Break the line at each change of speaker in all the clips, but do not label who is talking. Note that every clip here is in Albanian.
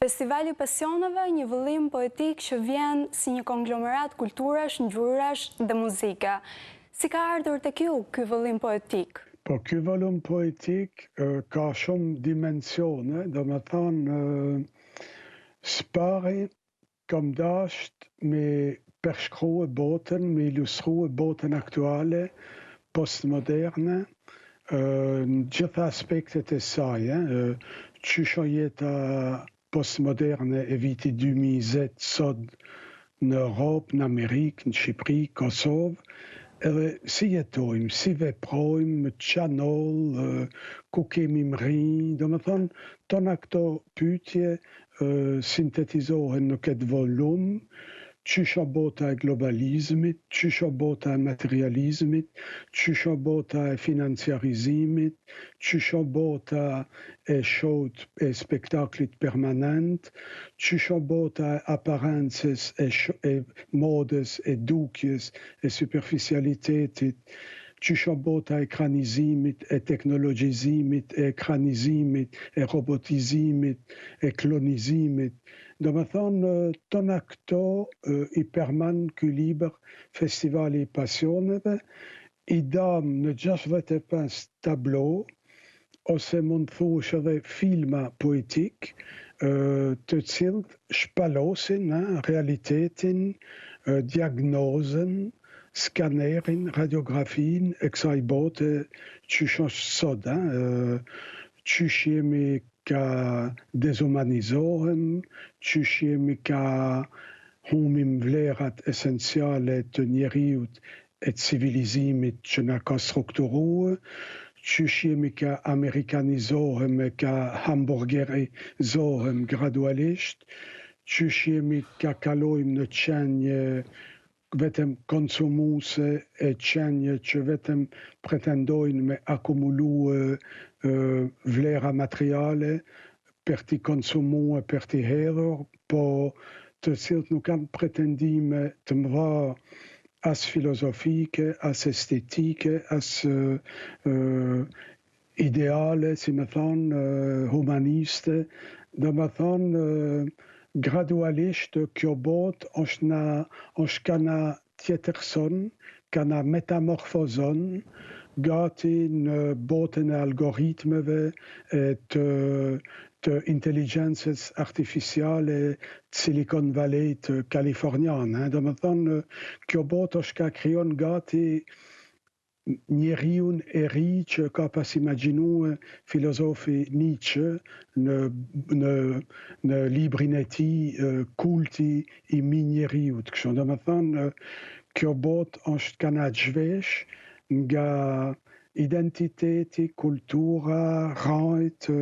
Festivali Pasioneve, një vëllim poetik që vjen si një konglomerat kulturash, ngjyrash dhe muzike. Si ka ardhur tek ju ky vëllim poetik?
Po, ky vëllim poetik ka shumë dimensione, do me thonë, spari kam dasht me përshkrue botën, me ilustrue botën aktuale, postmoderne, në gjitha aspektet e saj, qysha jeta postmoderne e viti 2020 sot në Europë, në Amerikë, në Shqipëri, Kosovë, edhe si jetojmë, si veprojmë, çanol, ku kemi mri, do me thonë, tona këto pyetje sintetizohen në këtë volum, qysha bota e globalizmit, qysha bota e materializmit, qysha bota e financiarizimit, qysha bota e shout e spektaklit permanent, qysha bota e apparences e modës, e dukjes, e superficialitetit, qysha bota e ekranizimit, e teknologjizimit, e ekranizimit, e robotizimit, e klonizimit. Do me thonë, tona këto i përman ky libër Festivali i Pasioneve, i dam në 65 tablo, ose mund thush edhe filma poetik, të cilët shpalosin realitetin, diagnozën, skanerin, radiografin e kësaj bote qysh është sot, qysh jemi ka dezumanizohem, qysh jemi ka humim vlerat esenciale të njeriut e civilizimit që na ka strukturue, qysh jemi ka amerikanizohem e ka hamburgerizohem gradualisht, qysh jemi ka kalojmë në qenje vetëm konsumuse e qenje që vetëm pretendojnë me akumulue vlera materiale për t'i konsumue, për t'i hedhur, po të cilët nuk kanë pretendime të mëdha as filozofike, as estetike, as ideale, si me thonë, humaniste. Do me thonë, gradualisht kjo botë është kana tjetërson, kana metamorfozon, gati në botën e algoritmeve të inteligencës artificiale Silicon Valley të kaliforniane. Do me thonë, kjo botë është ka kryon gati njeriun e ri që ka pas imaginue filozofi Nietzsche në librin e tij Kulti i mi njeriut. Kështu, do me thonë, kjo botë është kana zhvesh nga identiteti, kultura, rajt,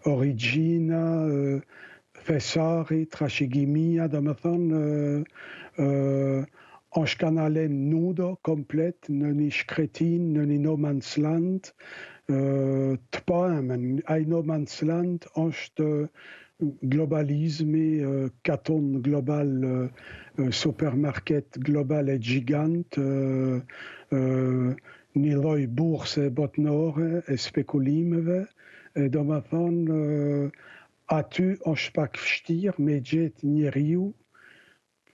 origjina, thesari, trashëgimia, do me thonë, është kana len nudo komplet në një shkretin, në një no man's land, të paemen. Ai no man's land është globalizmi, katon global, supermarket global e gjigant, një lloj burse botnore e spekulimeve, do me thonë, aty është pak vështirë me gjetë njeriu,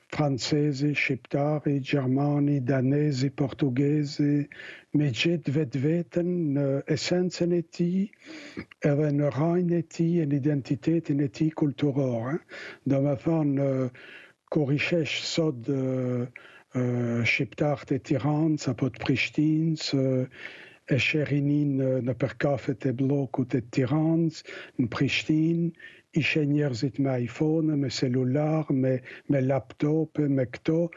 francezi, shqiptari, gjermani, danezi, portugezi, me gjetë vetë vetën në esencën e ti, edhe në rajnë e ti, e në identitetin e ti kulturore. Do me thonë, kur i shesh sot shqiptarët e Tiranës apo të Prishtinës, e sherinin në përkafet e blokut e Tiranës, në Prishtinë, ishe njerëzit me iPhone, me celular, me laptop, me këto,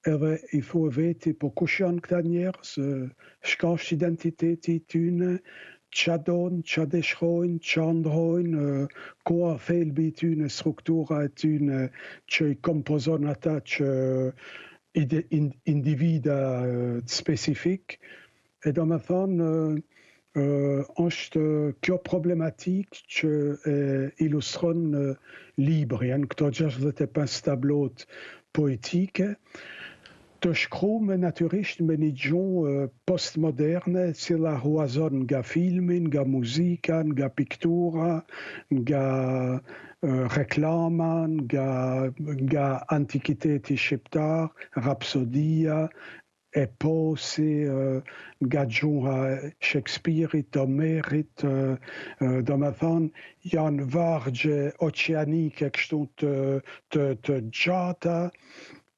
edhe i thua veti, po kush janë këta njerëz, shka është identiteti tyne, qa donë, qa deshojnë, qa ndrojnë, koa thelbi tyne, struktura e tyne që i kompozon ata që individa specifik, e do me thonë, është kjo problematik që ilustron libri, janë këto 65 tablot poetike. De schromen naturist men idion postmoderne sila hoazon ga filmin, ga musikan, ga pictura, ga reclaman, ga antiquiteti shqiptar, rapsodia, epose, ga gjuha Shakespeare-it, Homerit, do me thonë, janë vargje oceanike kështu të gjata,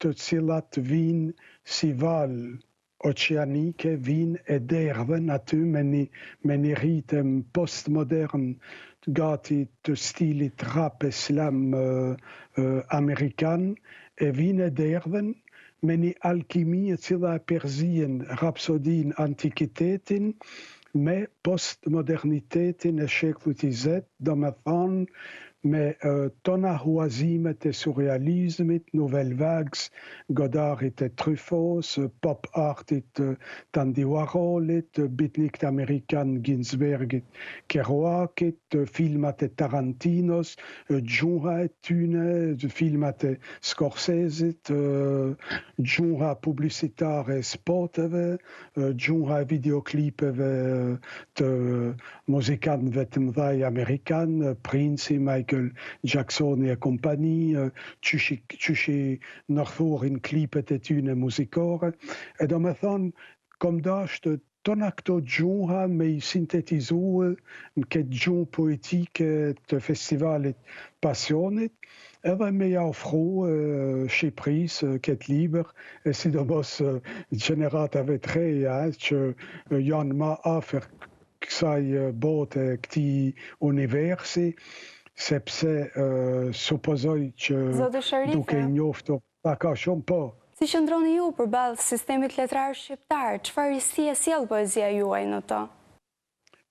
të cilat vinë si valë oceanike, vinë e derdhen aty me një ritëm postmodern gati të stilit rap e slam amerikan, e vinë e derdhen me një alkimi e cila e përzien rapsodin antikitetin me postmodernitetin e shekullit 20, do me thonë me tona huazimet e surrealizmit, nouvelle vagues, Godarit e Truffauts, pop artit të Andy Warholit, bitnikt amerikan Ginsbergit, Kerouakit, filmat e Tarantinos, gjuha e tyne, filmat e Scorsesit, gjuha publicitare e spoteve, gjuha e videoklipeve të muzikanëve të mëdhaj amerikan, Prince, Michael Jackson e kompani, qyshi nërthurin klipet e tyne muzikore. E do me thonë, kom dashtë tona këto gjuha me i sintetizue në këtë gjuhë poetike të festivalit Pasionit, edhe me ja ofru Shqipëris këtë liber, e sidomos gjeneratave të reja që janë ma afer kësaj bote, këti universi, sepse supozoj që duke i njoftu ka shumë po.
Si qëndroni ju përballë sistemit letrar shqiptar, çfarë risi sjell poezia juaj në to?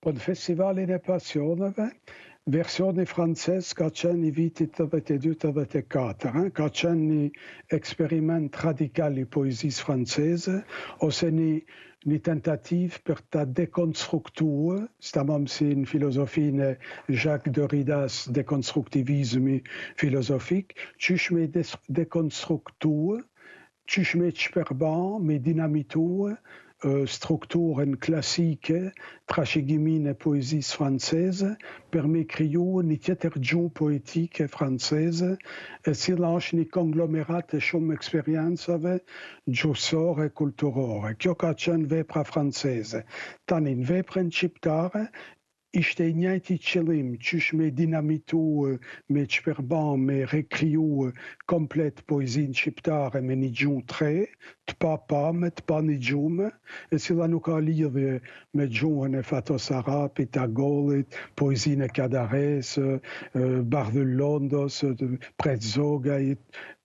Po në festivalin e pasioneve, versioni francez ka qenë i vitit 82-84, ka qenë një eksperiment radikal i poezisë franceze, ose një tentativ për ta dekonstruktue, stamam si në filozofinë e Jacques Derridas, dekonstruktivizmi filozofik, qysh me dekonstruktue, qysh me qperban, me dinamitue, strukturën klasike, trashëgimin e poezisë franceze, për me kriju një tjetër gjuhë poetike franceze, e cila është një konglomerat e shumë eksperiencave gjuhësore e kulturore. Kjo ka qenë vepra franceze. Tani në veprën shqiptare, ishte i njëjti qëllim, qysh me dinamitu, me qperban, me rekriju komplet poezinë shqiptare me një gjuhë tre, të pa pame, të pa një gjuhë, e cila nuk ka lidhje me gjuhën e Fatos Arapit, Agollit, poezinë e Kadares, Bardhull Londos, Pretzogajit,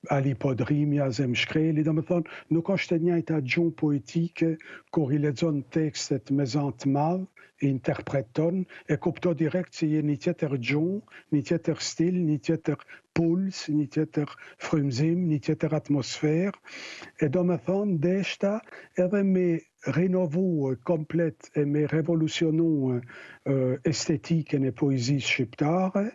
Ali Podrimja, Zemshkreli, do me thonë, nuk është e njëjta gjuhë poetike kur i lexon tekstet me zan të madh, interpreton, e kupto direkt se je një tjetër gjuhë, një tjetër stil, një tjetër puls, një tjetër frymëzim, një tjetër atmosferë, e do me thonë, deshta edhe me renovu komplet e me revolucionu estetikën e poezisë shqiptare,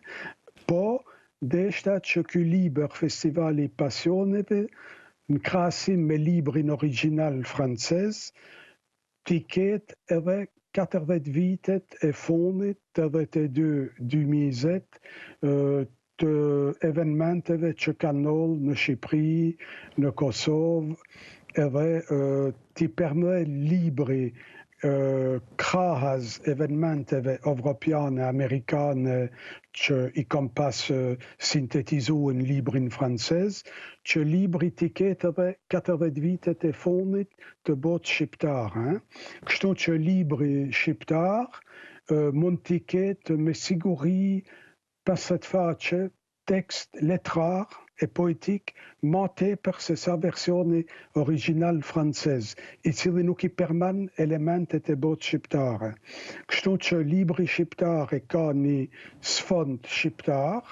po deshta që ky liber Festivali Pasioneve, në krahasim me librin original francez, t'i ketë edhe 40 vitet e fundit, 82-2020, të eventeve që kanë ndodhur në Shqipëri, në Kosovë, edhe t'i permet libri krahas eventeve evropiane, amerikane, që i kam pas sintetizuar në librin francez, që libri t'i ketë edhe 40 vitet e fundit të botë shqiptare. Kështu që libri shqiptar mund t'i ketë me siguri 50 faqe tekst letrar e poetik ma tepër se sa versioni original francez, i cili nuk i përmend elementet e botë shqiptare. Kështu që libri shqiptar e ka një sfond shqiptar,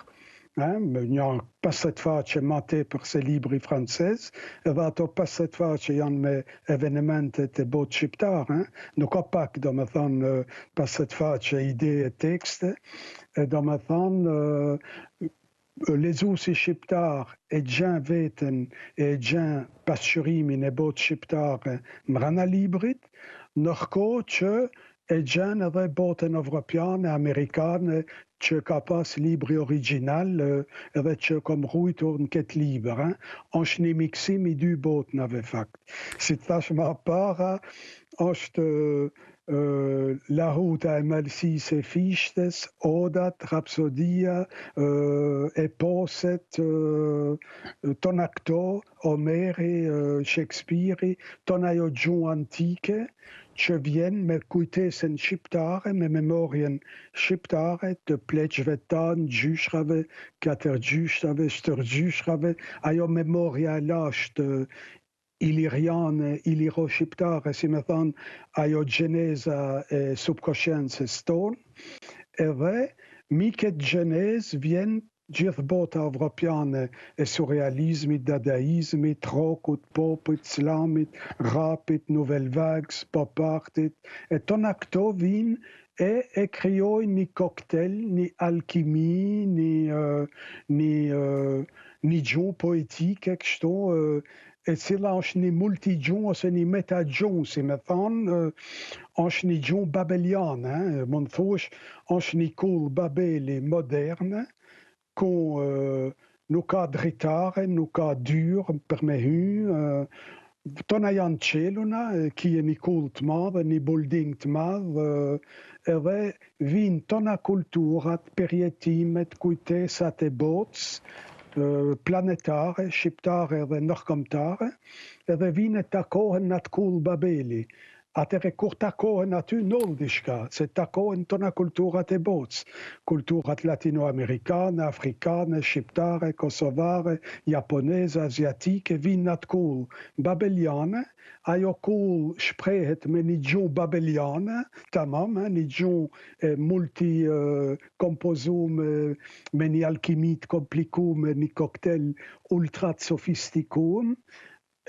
një 50 faqe ma tepër se libri francez, edhe ato 50 faqe janë me evenementet e botë shqiptare, nuk ka pak, do me thonë, 50 faqe ide e tekste, e do me thonë, les usi shqiptar e gjan veten e gjan pasqyrimin e botë shqiptare mbrana librit, ndërkohë që e gjan edhe botën evropiane, amerikane, që ka pas libri original edhe që kom rujtur në këtë libër. Është një miksim i dy botënave fakt. Si të thash më para, është Lahuta e Malësisë e Fishtes, Odat, Rapsodia, Eposet, tona këto, Omeri, Shakespeare, tona ajo gjuhë antike, që vjen me kujtesën shqiptare, me memorien shqiptare të pleqve tanë, gjyshrave, katërgjyshrave, stërgjyshrave, ajo memoria e lashtë iliriane, iliro-shqiptare, si me thonë, ajo gjeneza e subkonsciencës tonë, edhe mi këtë gjenez vjen gjithë bota evropiane e surrealizmit, dadaizmit, rokut, popit, slamit, rapit, nouvelle vagues, pop artit, e tona këto vinë e krijojnë një koktel, një alkimi, një gjuhë poetike kështu, e cila është një multigjuhë ose një metagjuhë, si me thonë, është një gjuhë babeliane, mund thush, është një kull babeli moderne, ku nuk ka dritare, nuk ka dyrë për me hy, tona janë qeluna, ki e një kull të madhe, një building të madhe, edhe vinë tona kulturat, përjetimet, kujtesat e botës, planetare, shqiptare dhe nërkomtare, edhe vinë e takohen në atë kull babeli. Atëre kur takohen aty nëllë dishka, se takohen tona kulturat e botës. Kulturat latinoamerikane, afrikane, shqiptare, kosovare, japoneze, asiatike, vinë në atë kull babeliane, ajo kull shprehet me një gjuhë babeliane, tamam, një gjuhë multi kompozume me një alkimit komplikume, një koktel ultrat sofistikume,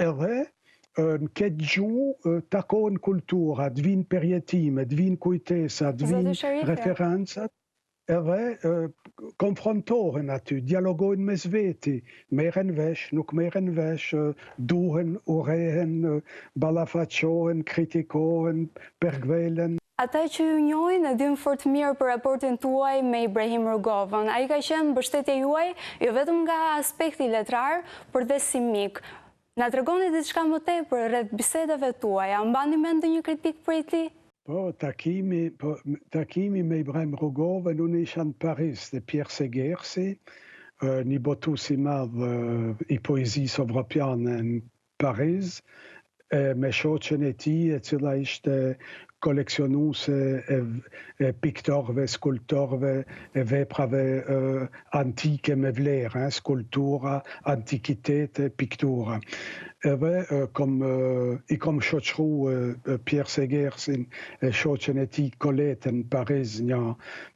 edhe në këtë gjuhë takohen kulturat, vinë përjetimet, vinë kujtesat, vinë referencat, edhe konfrontohen aty, dialogojnë mes veti, merren vesh, nuk merren vesh, duhen, urehen, ballafaqohen, kritikohen, përgvelen.
Ata që ju njohin e din fort mirë për raportin tuaj me Ibrahim Rugovën. Ai ka qenë mbështetje juaj jo vetëm nga aspekti letrar, por dhe si mik. Na tregoni diçka më tepër rreth bisedave tuaja, mbani mend ndonjë kritik prej tij?
Po, takimi me Ibrahim Rugovën, unë isha në Paris dhe Pierre Segersi, një botues i madh i poezisë evropiane në Paris, me shoqen e tij, e cila ishte koleksionuese e piktorëve, skulptorëve, e veprave antike me vlerë, skulptura, antikitete, piktura. Edhe i kom shoqëru Pierre Segersin e shoqen e tij Colette në Paris një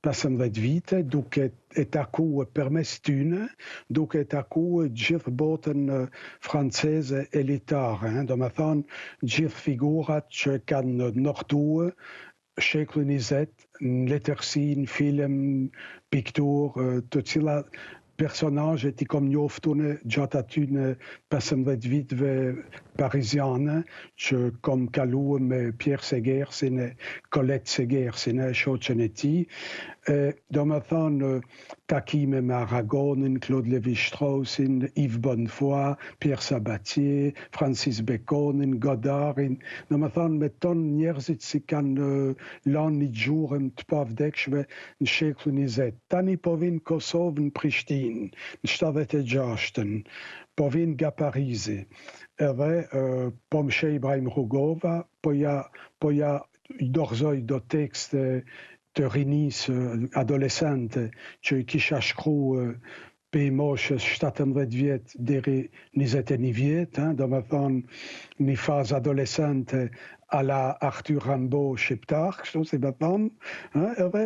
15 vite, duke e taku përmes tyne, duke e taku gjithë botën franceze elitare, do me thonë gjithë figurat që kanë ndërtuar shekullin 20 në letërsi, në film, piktur, të cilat personazhet i kom njoftune gjatë aty në 15 viteve pariziane që kom kaluar me Pierre Segersin e Colette Segersin e shoqen e tij. Do me thonë takime me Aragonin, Claude Lévi-Straussin, Yves Bonnefoy, Pierre Sabatier, Francis Baconin, Godardin, do me thonë me ton njerëzit si kanë lanë një gjurëm të pavdekshme në shekullin 20. Tani po vinë Kosovë në Prishtinë, në 76-ën, po vinë nga Parisi. Edhe po më sheh Ibrahim Rugova, po ja dorëzoj do tekste të rinisë adolescente që i kisha shkruar pe moshës 17 vjetë deri 21 vjetë, do me thonë një fazë adolescente a la Arthur Rimbaud shqiptar, kështu si me thonë, edhe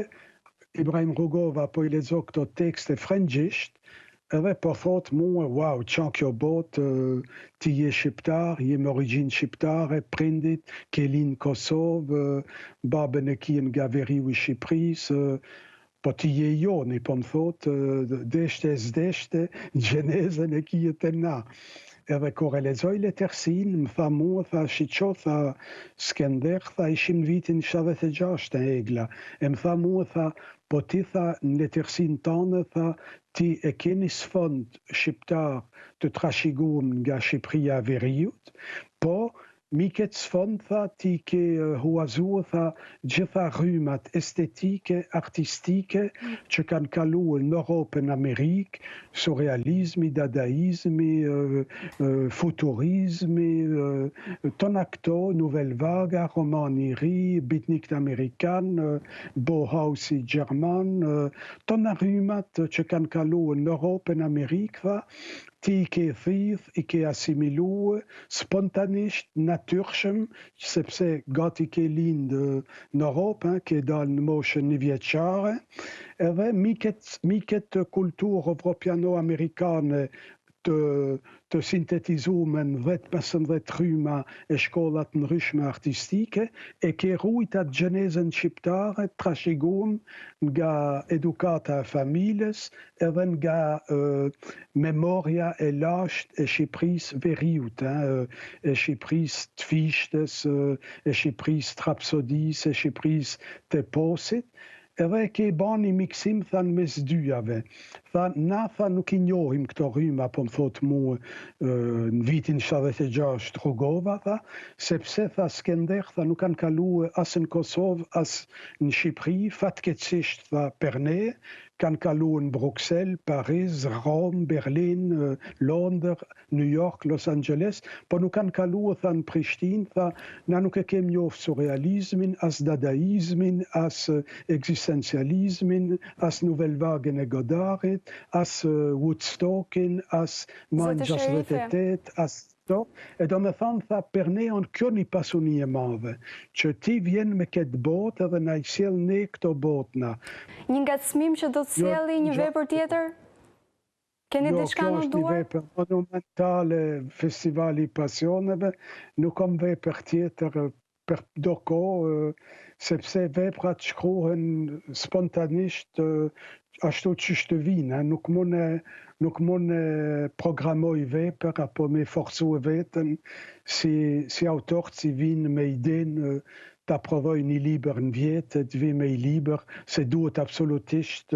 Ibrahim Rugova po i lexo këto tekste frëngjisht, edhe po thot mua, wow, çan kjo botë, ti je shqiptar, je me origjinë shqiptare, prindit, ke linë Kosovë, babën e kien nga veriu i Shqipërisë, po ti je joni, po më thotë, deshte e s'deshte, gjenezën e kijet e na. Edhe kur e lexoj letërsin, më tha mua, tha shiqo, tha Skender, tha ishim në vitin 76 e egla. E më tha mua, tha, po ti tha në letërsin tane, tha ti e keni sfond shqiptar të trashëguar nga Shqipëria e Veriut, po miket sfond, tha, ti ke huazuar, tha, gjitha rrymat estetike, artistike që kanë kaluar në Europë, në Amerikë, surrealizmi, dadaizmi, futurizmi, ton këto, Nouvelle Vague, romani i ri, bitnikt amerikan, Bauhausi gjerman, ton rrymat që kanë kaluar në Europë, në Amerikë, tha, ti i ke thith, i ke asimiluar spontanisht, natyrshëm, sepse gati ke lindë në Europë, ke dalë në moshën 1 vjeçare, edhe miket kulturë evropiano-amerikane të sintetizuar në 10-15 rryma e shkollat ndryshme artistike, e ke rujtat gjenezën shqiptare trashëguar nga edukata e familjes edhe nga memoria e lashtë e Shqipërisë Veriut, e Shqipërisë të Fishtes, e Shqipërisë të Rapsodisë, e Shqipërisë të Posit, edhe ke bani miksim, tha, në mes dyjave. Tha, na, tha, nuk i njohim këto rryma, po më thot mua, në vitin 76 rrugova, tha, sepse, tha, Skender, tha, nuk kanë kaluar as në Kosovë, as në Shqipëri, fatkeqësisht, tha, per ne, kanë kaluar në Bruxelles, Paris, Rome, Berlin, Londër, New York, Los Angeles, po nuk kanë kaluar, tha, në Prishtinë, tha, na nuk e kem njoft surrealizmin, as dadaizmin, as eksistencializmin, as Nouvelle Vague e Godarit, as Woodstockin, as Man 68, as to. E do me thanë, tha, per ne on kjo një pasuni e madhe, që ti vjen me këtë botë edhe na i sjell ne këto botna.
Një ngacmim që do të sjelli një vepër tjetër? Keni diçka në duar? Jo, kjo është një vepër monumentale, Festivali i Pasioneve, nuk kam vepër tjetër për do kohë, sepse veprat shkruhen spontanisht ashtu që të vinë, nuk mund programoj vepër apo me forcu veten si autor që vinë me idenë të aprovoj një libër në vjetë, të vi me i libër, se duhet absolutisht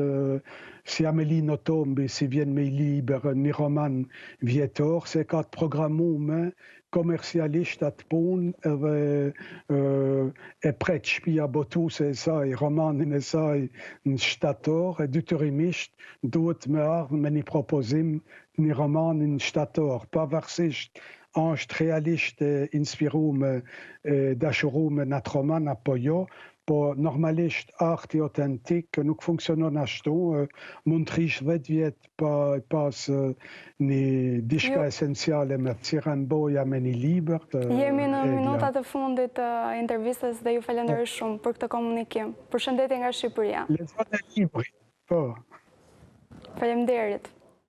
si Amélie Nothomb, si vjen me i libër një roman vjetor, se ka të programume komercialisht atë punë edhe e pret shtëpia botuse e saj, romanin e saj në shtator, e dytërimisht duhet me ardhë me një propozim një romanin shtator, pavarësisht është realisht inspiruar dashuruar në atë roman apo jo, po normalisht arti autentik nuk funksionon ashtu, mund të rish 10 vjet pas një diçka esenciale me ciran boja me një libër. Jemi në minutat e fundit të intervistës dhe ju falenderoj shumë për këtë komunikim. Përshëndetje nga Shqipëria.
Lexoni librin. Po.
Faleminderit.